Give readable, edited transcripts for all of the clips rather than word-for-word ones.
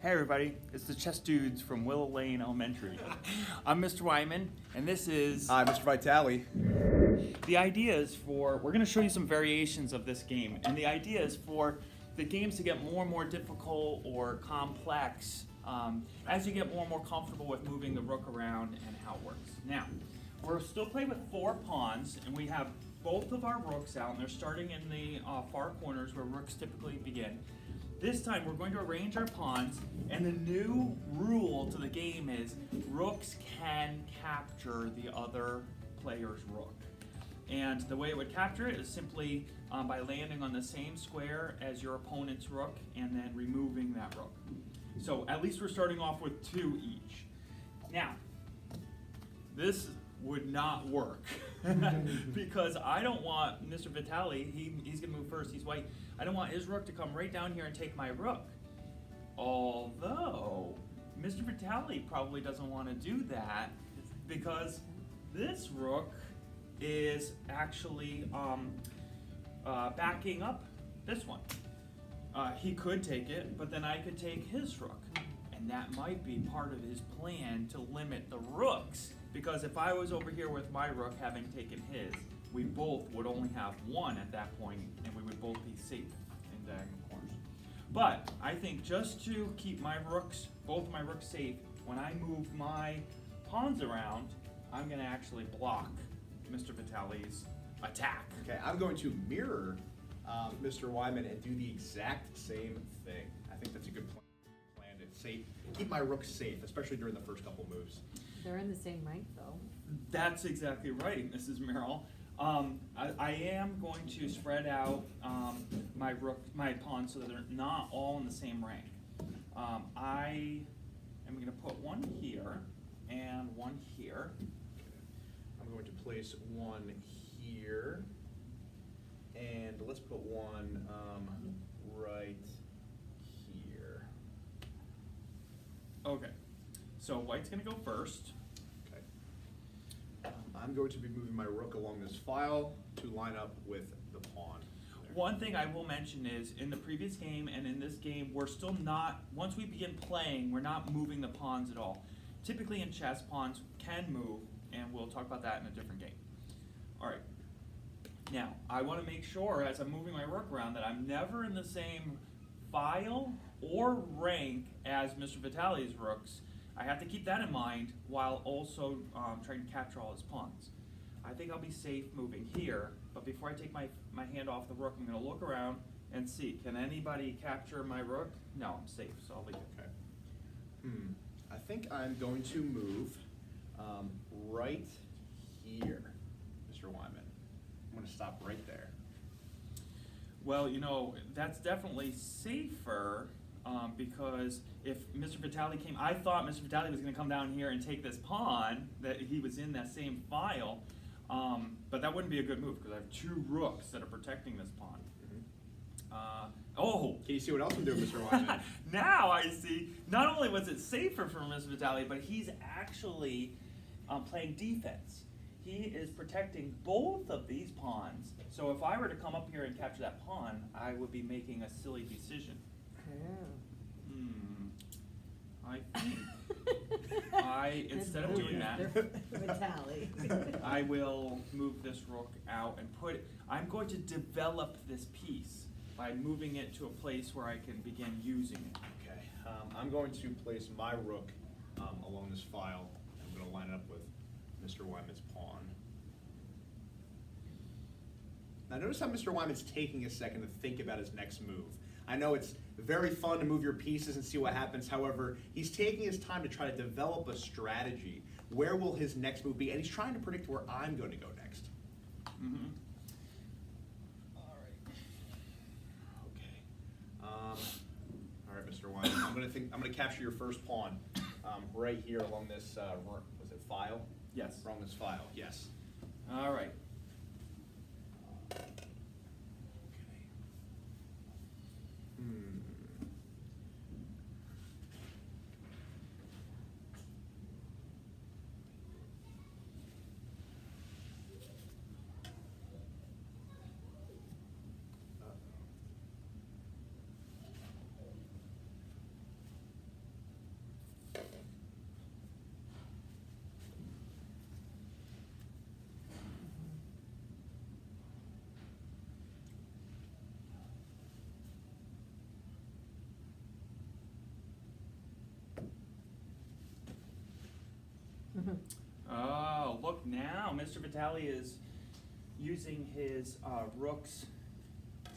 Hey everybody, it's the Chess Dudes from Willow Lane Elementary. I'm Mr. Wyman, and this is... Hi, Mr. Vitale. The idea is we're going to show you some variations of this game, and the idea is for the games to get more and more difficult or complex as you get more and more comfortable with moving the rook around and how it works. Now, we're still playing with 4 pawns, and we have both of our rooks out, and they're starting in the far corners where rooks typically begin. This time we're going to arrange our pawns, and the new rule to the game is rooks can capture the other player's rook. And the way it would capture it is simply by landing on the same square as your opponent's rook and then removing that rook. So at least we're starting off with 2 each. Now, this would not work because I don't want Mr. Vitale, he's gonna move first, he's white. I don't want his rook to come right down here and take my rook. Although, Mr. Vitale probably doesn't want to do that because this rook is actually backing up this one. He could take it, but then I could take his rook. And that might be part of his plan to limit the rooks. Because if I was over here with my rook having taken his, we both would only have 1 at that point, and we would both be safe in diagonal corners. But I think just to keep my rooks, both my rooks safe, when I move my pawns around, I'm going to actually block Mr. Vitale's attack. Okay, I'm going to mirror Mr. Wyman and do the exact same thing. I think that's a good plan to keep my rooks safe, especially during the first couple moves. They're in the same rank, though. That's exactly right, Mrs. Merrill. I am going to spread out my pawns so that they're not all in the same rank. I am going to put 1 here and 1 here. I'm going to place 1 here, and let's put 1 right here. Okay, so white's going to go first. Okay. I'm going to be moving my rook along this file to line up with the pawn. One thing I will mention is, in the previous game and in this game, we're still not, once we begin playing, we're not moving the pawns at all. Typically in chess, pawns can move, and we'll talk about that in a different game. All right. Now, I want to make sure, as I'm moving my rook around, that I'm never in the same file or rank as Mr. Vitale's rooks. I have to keep that in mind while also trying to capture all his pawns. I think I'll be safe moving here, but before I take my hand off the rook, I'm going to look around and see, can anybody capture my rook? No, I'm safe, so I'll leave it. Okay. I think I'm going to move right here, Mr. Wyman. I'm going to stop right there. Well, you know, that's definitely safer because if Mr. Vitale came, I thought Mr. Vitale was going to come down here and take this pawn, that he was in that same file, but that wouldn't be a good move because I have 2 rooks that are protecting this pawn. Oh! Can you see what else I'm doing, Mr. Wyman? Now I see, not only was it safer for Mr. Vitale, but he's actually playing defense. He is protecting both of these pawns, so if I were to come up here and capture that pawn, I would be making a silly decision. I think instead of doing that, I will move this rook out and I'm going to develop this piece by moving it to a place where I can begin using it. Okay, I'm going to place my rook along this file. I'm going to line it up with Mr. Wyman's pawn. Now notice how Mr. Wyman's taking a second to think about his next move. I know it's very fun to move your pieces and see what happens. However, he's taking his time to try to develop a strategy. Where will his next move be? And he's trying to predict where I'm going to go next. All right. Okay. All right, Mr. Wyman. I'm going to capture your first pawn right here along this. Was it file? Yes. Along this file. Yes. All right. Okay. Oh, look now. Mr. Vitale is using his rooks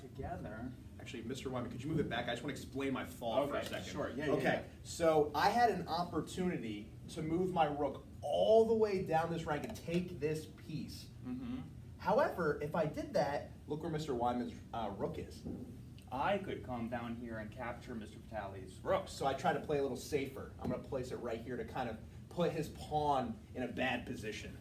together. Actually, Mr. Wyman, could you move it back? I just want to explain my thought for a Okay, second. sure. Yeah, okay, yeah. so I had an opportunity to move my rook all the way down this rank and take this piece. Mm-hmm. However, if I did that, look where Mr. Wyman's rook is. I could come down here and capture Mr. Vitale's rooks. So I try to play a little safer. I'm going to place it right here to kind of put his pawn in a bad position.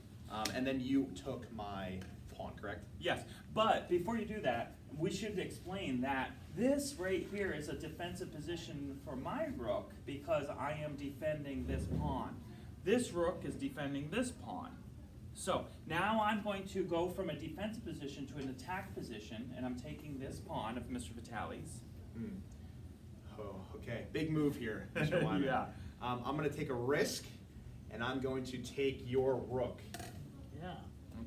And then you took my pawn, correct? Yes, but before you do that, we should explain that this right here is a defensive position for my rook because I am defending this pawn. This rook is defending this pawn. So now I'm going to go from a defensive position to an attack position, and I'm taking this pawn of Mr. Vitale's. Oh, okay. Big move here, Mr. Wyman. Yeah. I'm going to take a risk, and I'm going to take your rook. Yeah.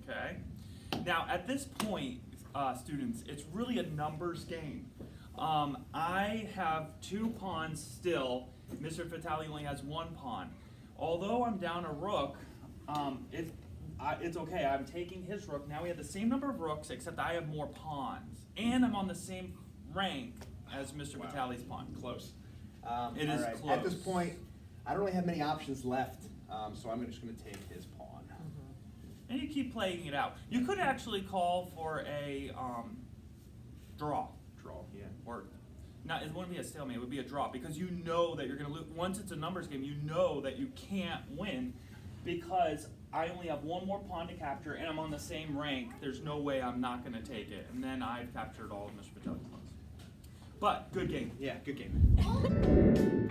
Okay. Now at this point, students, it's really a numbers game. I have 2 pawns still. Mr. Vitale only has 1 pawn. Although I'm down a rook, it's okay. I'm taking his rook. Now we have the same number of rooks, except I have more pawns. And I'm on the same rank as Mr. Wow. Vitale's pawn. Close. It is all right. close. At this point, I don't really have many options left, so I'm just going to take his pawn. And you keep playing it out. You could actually call for a draw. Draw, yeah. Or not, it wouldn't be a stalemate, it would be a draw because you know that you're going to lose. Once it's a numbers game, you know that you can't win because I only have 1 more pawn to capture and I'm on the same rank. There's no way I'm not going to take it. And then I've captured all of Mr. Vitale's pawns. But good game. Yeah, good game.